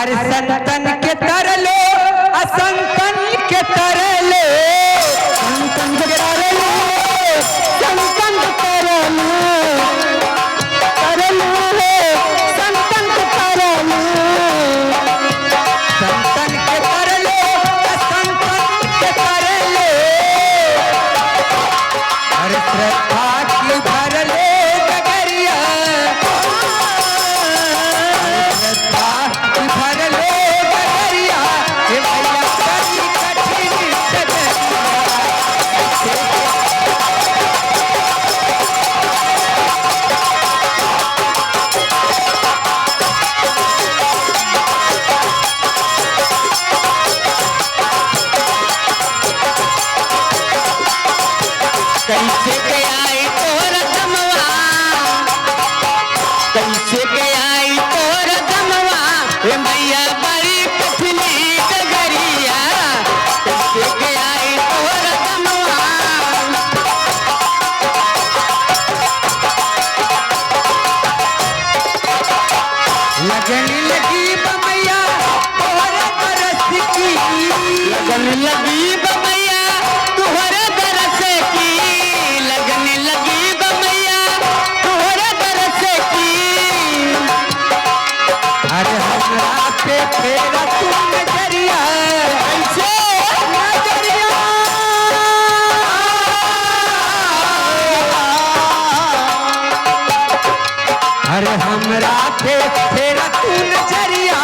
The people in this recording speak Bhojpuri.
अरे संतन के तरलो असंतन के तरलो संतन के तरलो संतन के तरलो तरलो संतन के तरलो संतन के तरलो असंतन के तरलो अरे श्रद्धा की भरले गगरिया कैसे के आई तोर दमवा कैसे के आई तोर दमवा हे मैया बड़ी कठिनी डगरिया कैसे के आई तोर दमवा लगन लगी बमैया तोहर बरस की लगन लगी बमैया तोहर बरस की लगन लगी बमैया तोहर बरस की अरे हमरा पे फेरा तू नजरिया ऐसे नजरिया अरे हमरा पे फेरा तू नजरिया